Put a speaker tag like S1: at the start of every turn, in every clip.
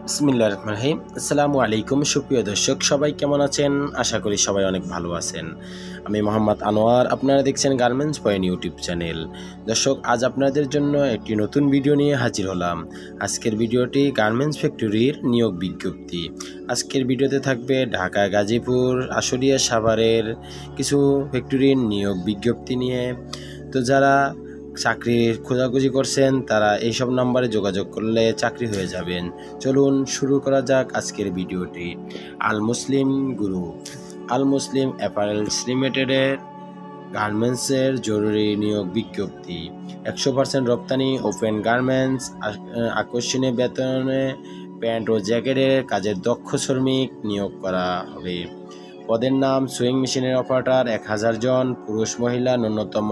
S1: বিসমিল্লাহির রহমানির রহিম। আসসালামু আলাইকুম সুপ্রিয় দর্শক, সবাই কেমন আছেন? আশা করি সবাই অনেক ভালো আছেন। আমি মোহাম্মদ আনোয়ার, আপনারা দেখছেন গার্মেন্টস পয়েন্ট ইউটিউব চ্যানেল। দর্শক, আজ আপনাদের জন্য একটি নতুন ভিডিও নিয়ে হাজির হলাম। আজকের ভিডিওটি গার্মেন্টস ফ্যাক্টরির নিয়োগ বিজ্ঞপ্তি। আজকের ভিডিওতে থাকবে ঢাকা, গাজীপুর, আশুলিয়া, সাভারের কিছু ফ্যাক্টরির নিয়োগ বিজ্ঞপ্তি নিয়ে। তো যারা চাকরির খোঁজাখুঁজি করছেন তারা এইসব নাম্বারে যোগাযোগ করলে চাকরি হয়ে যাবেন। চলুন শুরু করা যাক আজকের ভিডিওটি। আল মুসলিম গ্রুপ, আল মুসলিম অ্যাপারেলস লিমিটেডের গার্মেন্টসের জরুরি নিয়োগ বিজ্ঞপ্তি। 100% রপ্তানি, ওপেন গার্মেন্টস, আকর্ষণীয় বেতনে প্যান্ট ও জ্যাকেটের কাজের দক্ষ শ্রমিক নিয়োগ করা হবে। পদের নাম সুইং মেশিনের অপারেটর 1000 জন, পুরুষ মহিলা, ন্যূনতম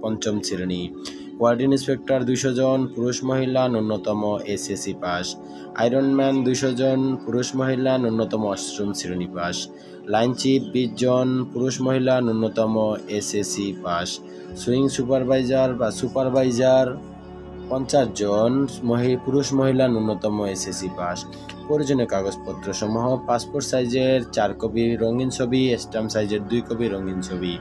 S1: 5ম শ্রেণী। কোয়ালিটি ইন্সপেক্টর 200 জন, পুরুষ মহিলা, ন্যূনতম এসএসসি পাস। আয়রনম্যান 200 জন, পুরুষ মহিলা, ন্যূনতম 8ম শ্রেণী পাস। লাইন চিফ 20 জন, পুরুষ মহিলা, ন্যূনতম এসএসসি পাস। সুইং সুপারভাইজার বা সুপারভাইজার 50 জন, পুরুষ মহিলা, ন্যূনতম এসএসসি পাস। প্রয়োজনীয় কাগজপত্র সমূহ: পাসপোর্ট সাইজের 4 কপি রঙিন ছবি, স্ট্যাম্প সাইজের 2 কপি রঙিন ছবি,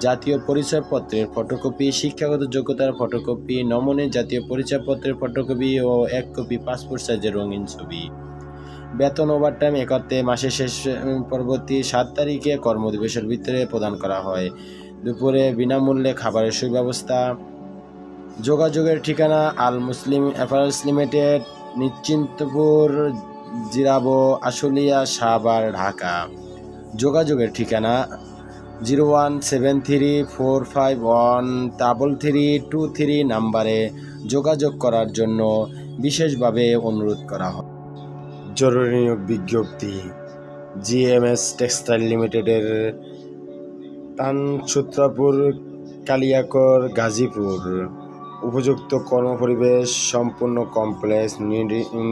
S1: জাতীয় পরিচয়পত্রের ফটোকপি, শিক্ষাগত যোগ্যতার ফটোকপি, নমুনা জাতীয় পরিচয়পত্রের ফটোকপি ও 1 কপি পাসপোর্ট সাইজের রঙিন ছবি। বেতন ওভারটাইম 71 মাসের শেষ পরবর্তী 7 তারিখে কর্মদিবসের ভিতরে প্রদান করা হয়। দুপুরে বিনামূল্যে খাবারের সুব্যবস্থা। যোগাযোগের ঠিকানা: আল মুসলিম অ্যাপারেলস লিমিটেড, নিশ্চিন্তপুর, জিরাবো, আশুলিয়া, সাভার, ঢাকা। যোগাযোগের ঠিকানা 01734513323 নাম্বারে যোগাযোগ করার জন্য বিশেষভাবে অনুরোধ করা হয়। জরুরি নিয়োগ বিজ্ঞপ্তি। জিএমএস টেক্সটাইল লিমিটেডের তানসূত্রাপুর, কালিয়াকৈর, গাজীপুর। উপযুক্ত কর্মপরিবেশ, সম্পূর্ণ কমপ্লেক্স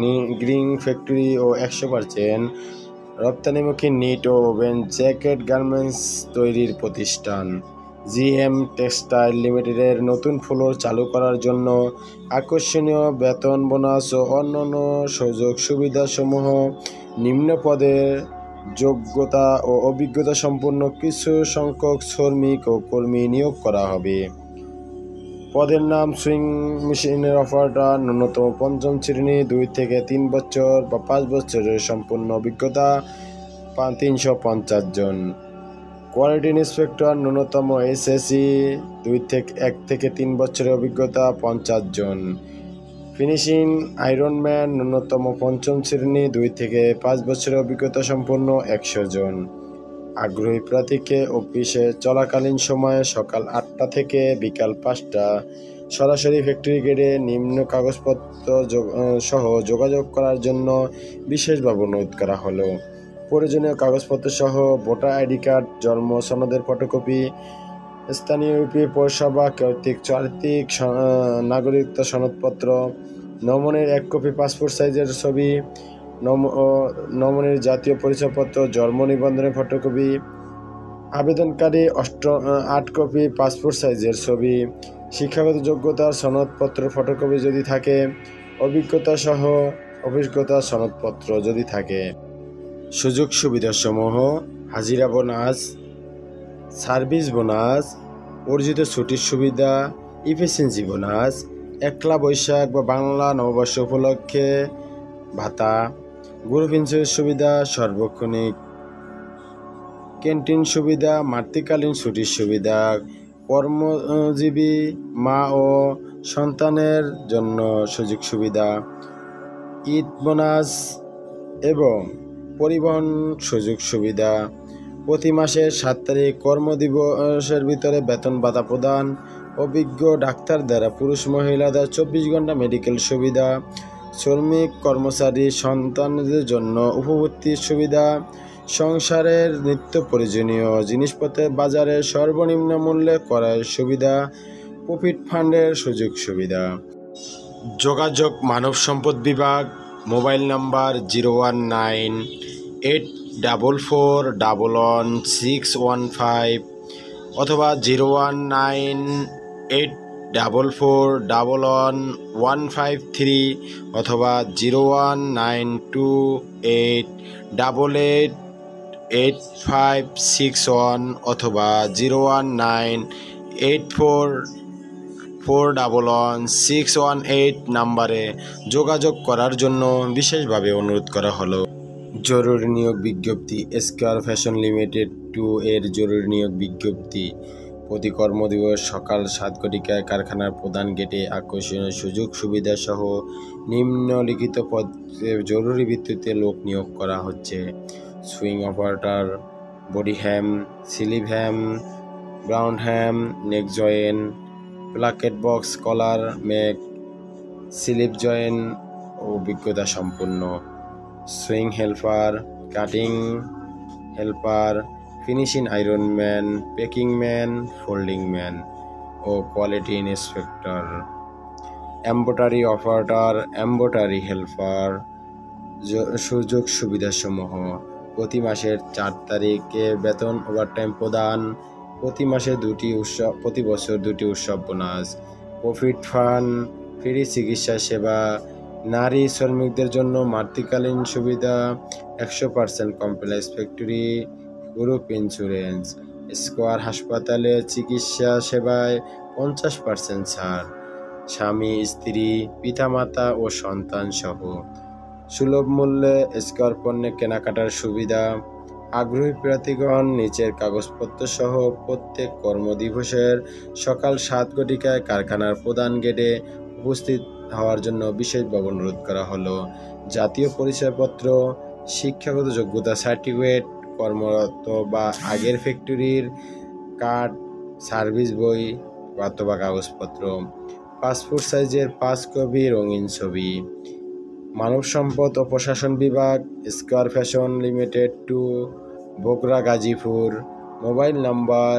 S1: নিগ্রিং ফ্যাক্টরি ও 100% রপ্তানিমুখী নিট ও ওভেন জ্যাকেট গার্মেন্টস তৈরির প্রতিষ্ঠান। জিএম টেক্সটাইল লিমিটেডের নতুন ফ্লোর চালু করার জন্য আকর্ষণীয় বেতন, বোনাস ও অন্যান্য সুযোগ সুবিধাসমূহ নিম্ন পদের যোগ্যতা ও অভিজ্ঞতা সম্পন্ন কিছু সংখ্যক শ্রমিক ও কর্মী নিয়োগ করা হবে। পদের নাম সুইং মেশিনের অপারেটর, ন্যূনতম 5ম শ্রেণী, 2 থেকে 3 বছর বা 5 বছরের সম্পূর্ণ অভিজ্ঞতা 350 জন। কোয়ালিটি ইন্সপেক্টর, ন্যূনতম এসএসসি 1 থেকে 3 বছরের অভিজ্ঞতা 50 জন। ফিনিশিং আয়রনম্যান, ন্যূনতম 5ম শ্রেণী, 2 থেকে 5 বছরের অভিজ্ঞতা সম্পন্ন 100 জন। আগ্রহী প্রার্থীকে অফিসে চলাকালীন সময়ে সকাল 8টা থেকে বিকাল 5টা সরাসরি ফ্যাক্টরি গেটে নিম্ন কাগজপত্র সহ যোগাযোগ করার জন্য বিশেষভাবে অনুরোধ করা হলো। প্রয়োজনীয় কাগজপত্র সহ ভোটার আইডি কার্ড, জন্ম সনদের ফটোকপি, স্থানীয় ইউপি পৌরসভা কর্তৃক চারিত্রিক নাগরিকত্ব সনদপত্র, নমুনের 1 কপি পাসপোর্ট সাইজের ছবি, নমুনের জাতীয় পরিচয়পত্র, জন্ম নিবন্ধনের ফটোকপি, আবেদনকারী 8 কপি পাসপোর্ট সাইজের ছবি, শিক্ষাগত যোগ্যতার সনদপত্র ফটোকপি যদি থাকে, অভিজ্ঞতা সহ অভিজ্ঞতা সনদপত্র যদি থাকে। সুযোগ সুবিধাসমূহ: হাজিরা বোনাস, সার্ভিস বোনাস, অর্জিত ছুটির সুবিধা, ইফিসিয়েন্সি বোনাস, একলা বৈশাখ বা বাংলা নববর্ষ উপলক্ষে ভাতা, গ্রুপ ইন্স্যুরেন্স সুবিধা, সার্বক্ষণিক ক্যান্টিন সুবিধা, মাতৃকালীন ছুটির সুবিধা, কর্মজীবী মা ও সন্তানের জন্য সুযোগ সুবিধা, ঈদ বোনাস এবং পরিবহন সুযোগ সুবিধা। প্রতি মাসের 7 তারিখ কর্মদিবসের ভিতরে বেতন ভাতা প্রদান। অভিজ্ঞ ডাক্তার দ্বারা পুরুষ মহিলাদের 24 ঘন্টা মেডিকেল সুবিধা। শ্রমিক কর্মচারী সন্তানদের জন্য উপবর্তির সুবিধা। সংসারের নিত্য প্রয়োজনীয় জিনিসপত্রের বাজারে সর্বনিম্ন মূল্যে ক্রয়ের সুবিধা। প্রফিট ফান্ডের সুযোগ সুবিধা। যোগাযোগ মানব সম্পদ বিভাগ, মোবাইল নাম্বার 01984411615 অথবা 01984 441153 অথবা 01928888561 অথবা 01984411618 নাম্বারে যোগাযোগ করার জন্য বিশেষভাবে অনুরোধ করা হলো। জরুরি নিয়োগ বিজ্ঞপ্তি। স্কয়ার ফ্যাশন লিমিটেড 2 এর জরুরি নিয়োগ বিজ্ঞপ্তি। প্রতি কর্মদিবস সকাল 7 ঘটিকায় কারখানার প্রধান গেটে আকর্ষণীয় সুযোগ সুবিধা সহ নিম্নলিখিত পদে জরুরি ভিত্তিতে লোক নিয়োগ করা হচ্ছে: sewing operator, body hem, sleeve hem, ground hem, neck join, placket box, collar make, sleeve join অভিজ্ঞতা সম্পন্ন, sewing helper, cutting helper, finishing iron man, packing man, folding man ও quality inspector, embroidery operator, embroidery helper. সুযোগ সুবিধাসমূহ: প্রতি মাসের 4 তারিখে বেতন, overtime প্রদান, প্রতি বছর 2টি উৎসব বোনাস, প্রফিট ফান্ড, ফ্রি চিকিৎসা সেবা, নারী শ্রমিকদের জন্য মাতৃকালীন সুবিধা, 100% complex factory group insurance, square হাসপাতালে চিকিৎসা সেবায় 50% ছাড়, স্বামী, স্ত্রী, পিতামাতা ও সন্তান সহ সুলভ মূল্যে স্কয়ার পণ্যে কেনাকাটার সুবিধা। আগ্রহী প্রার্থীগণ নিচের কাগজপত্র সহ প্রত্যেক কর্মদিবসের সকাল 7 ঘটিকায় কারখানার প্রধান গেটে উপস্থিত হওয়ার জন্য বিশেষভাবে অনুরোধ করা হলো। জাতীয় পরিচয়পত্র, শিক্ষাগত যোগ্যতা সার্টিফিকেট, কর্মরত বা আগের ফ্যাক্টরির কার্ড, সার্ভিস বই অথবা কাগজপত্র, পাসপোর্ট সাইজের 5 কপি রঙিন ছবি। মানব সম্পদ ও প্রশাসন বিভাগ, square fashion limited 2, Bogura, Gazipur. Mobile number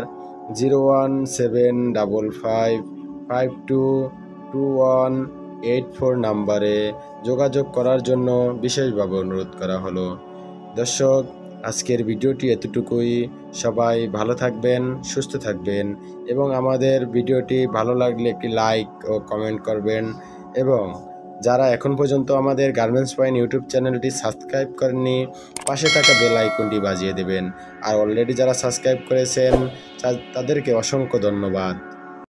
S1: 01755522184 নাম্বারে যোগাযোগ করার জন্য বিশেষভাবে অনুরোধ করা হলো। দর্শক, আজকের ভিডিওটি এতটুকুই। সবাই ভালো থাকবেন, সুস্থ থাকবেন এবং আমাদের ভিডিওটি ভালো লাগলে একটি লাইক ও কমেন্ট করবেন এবং যারা এখন পর্যন্ত আমাদের গার্মেন্টস পয়েন্ট ইউটিউব চ্যানেলটি সাবস্ক্রাইব করেননি, পাশে থাকা বেল আইকনটি বাজিয়ে দেবেন। আর অলরেডি যারা সাবস্ক্রাইব করেছেন তাদেরকে অসংখ্য ধন্যবাদ।